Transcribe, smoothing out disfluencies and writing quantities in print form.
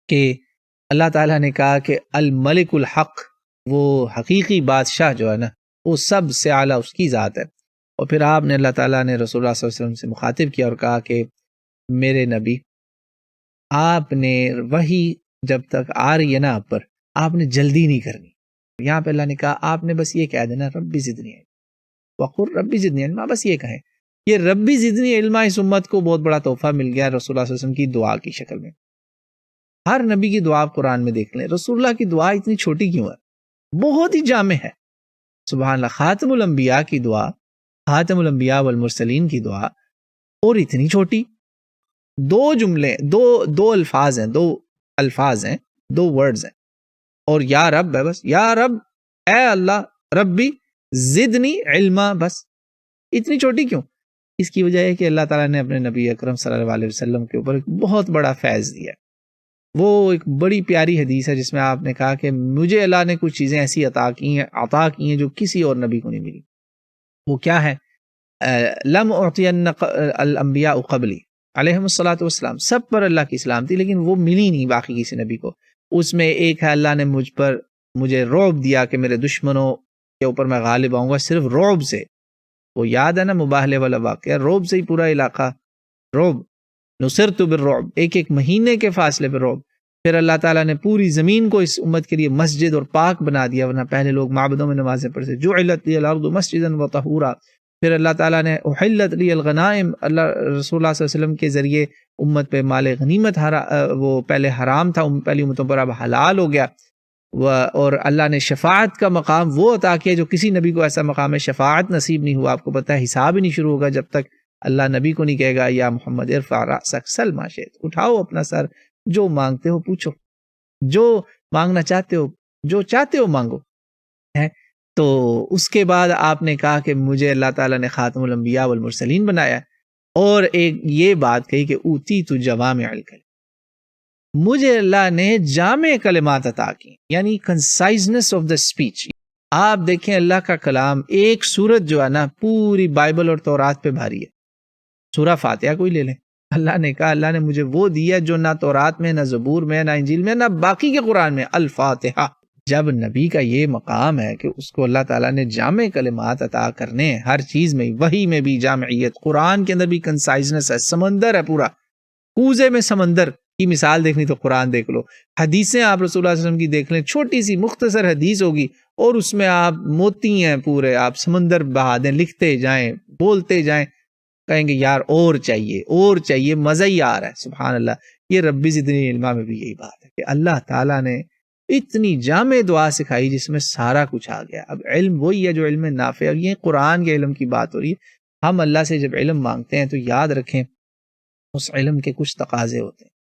کہ اللہ تعالیٰ نے کہا کہ الملک الحق، وہ حقیقی بادشاہ جو ہے نا وہ سب سے اعلیٰ اس کی ذات ہے۔ اور پھر آپ نے اللہ تعالیٰ نے رسول اللہ صلی اللہ علیہ وسلم سے مخاطب کیا اور کہا کہ میرے نبی، آپ نے وہی جب تک آ رہی ہے نا آپ پر، آپ نے جلدی نہیں کرنی۔ یہاں پہ اللہ نے کہا آپ نے بس یہ کہہ دینا ربی زدنی علما، وقل ربی زدنی علما، بس یہ کہیں۔ یہ ربی زدنی علما اس امت کو بہت بڑا تحفہ مل گیا رسول اللہ صلی اللہ علیہ وسلم کی دعا کی شکل میں۔ ہر نبی کی دعا قرآن میں دیکھ لیں، رسول اللہ کی دعا اتنی چھوٹی کیوں ہے؟ بہت ہی جامع ہے۔ سبحان اللہ، خاتم الانبیاء کی دعا، خاتم الانبیاء والمرسلین کی دعا، اور اتنی چھوٹی، دو جملے، دو الفاظ ہیں، دو ورڈز ہیں، اور یا رب ہے، بس یا رب، اے اللہ، ربی زدنی علما، بس اتنی چھوٹی کیوں؟ اس کی وجہ ہے کہ اللہ تعالیٰ نے اپنے نبی اکرم صلی اللہ علیہ وسلم کے اوپر ایک بہت بڑا فیض دیا ہے۔ وہ ایک بڑی پیاری حدیث ہے جس میں آپ نے کہا کہ مجھے اللہ نے کچھ چیزیں ایسی عطا کی ہیں جو کسی اور نبی کو نہیں ملی۔ وہ کیا ہے؟ لم اعطین الانبیاء قبلی علیہم الصلاۃ والسلام، سب پر اللہ کی سلام تھی لیکن وہ ملی نہیں باقی کسی نبی کو۔ اس میں ایک ہے اللہ نے مجھے رعب دیا کہ میرے دشمنوں کے اوپر میں غالب آؤں گا، صرف رعب سے۔ وہ یاد ہے نا مباہلے والا واقعہ، رعب سے ہی پورا علاقہ، رعب، نصرت بالرعب، ایک مہینے کے فاصلے پہ رعب۔ پھر اللہ تعالیٰ نے پوری زمین کو اس امت کے لیے مسجد اور پاک بنا دیا، ورنہ پہلے لوگ معبدوں میں نمازیں پڑھتے، جعلت لی الارض مسجدا وطہورا۔ پھر اللہ تعالیٰ نے احلت لی الغنائم، اللہ رسول اللہ صلی اللہ علیہ وسلم کے ذریعے امت پہ مال غنیمت وہ پہلے حرام تھا، پہلی امتوں پر اب حلال ہو گیا۔ اور اللہ نے شفاعت کا مقام وہ عطا کیا جو کسی نبی کو ایسا مقام ہے شفاعت نصیب نہیں ہوا۔ آپ کو پتہ ہے حساب ہی نہیں شروع ہوگا جب تک اللہ نبی کو نہیں کہے گا یا محمد ارفع رأسک سل ما شئت، اٹھاؤ اپنا سر، جو مانگتے ہو پوچھو، جو مانگنا چاہتے ہو، جو چاہتے ہو مانگو۔ تو اس کے بعد آپ نے کہا کہ مجھے اللہ تعالیٰ نے خاتم الانبیاء والمرسلین بنایا، اور ایک یہ بات کہی کہ اوتیت جوامع الکلم، مجھے اللہ نے جامع کلمات عطا کی، یعنی کنسائزنس آف دا اسپیچ۔ آپ دیکھیں اللہ کا کلام، ایک سورت جو ہے نا پوری بائبل اور تورات پہ بھاری ہے۔ سورہ فاتحہ کوئی لے لیں، اللہ نے کہا اللہ نے مجھے وہ دیا جو نہ تورات میں، نہ زبور میں، نہ انجیل میں، نہ باقی کے قرآن میں، الفاتحہ۔ جب نبی کا یہ مقام ہے کہ اس کو اللہ تعالیٰ نے جامع کلمات عطا کرنے ہیں ہر چیز میں، وحی میں بھی جامعیت، قرآن کے اندر بھی کنسائزنس ہے، سمندر ہے پورا، کوزے میں سمندر کی مثال دیکھنی تو قرآن دیکھ لو، حدیثیں آپ رسول اللہ صلی اللہ علیہ وسلم کی دیکھ لیں، چھوٹی سی مختصر حدیث ہوگی اور اس میں آپ موتی ہیں پورے، آپ سمندر بہا دیں، لکھتے جائیں، بولتے جائیں، کہیں گے یار اور چاہیے، مزہ ہی آ رہا ہے۔ سبحان اللہ، یہ ربی زدنی علما میں بھی یہی بات ہے کہ اللہ تعالیٰ نے اتنی جامع دعا سکھائی جس میں سارا کچھ آ گیا۔ اب علم وہی ہے جو علم نافع ہے، اور یہ قرآن کے علم کی بات ہو رہی ہے۔ ہم اللہ سے جب علم مانگتے ہیں تو یاد رکھیں اس علم کے کچھ تقاضے ہوتے ہیں۔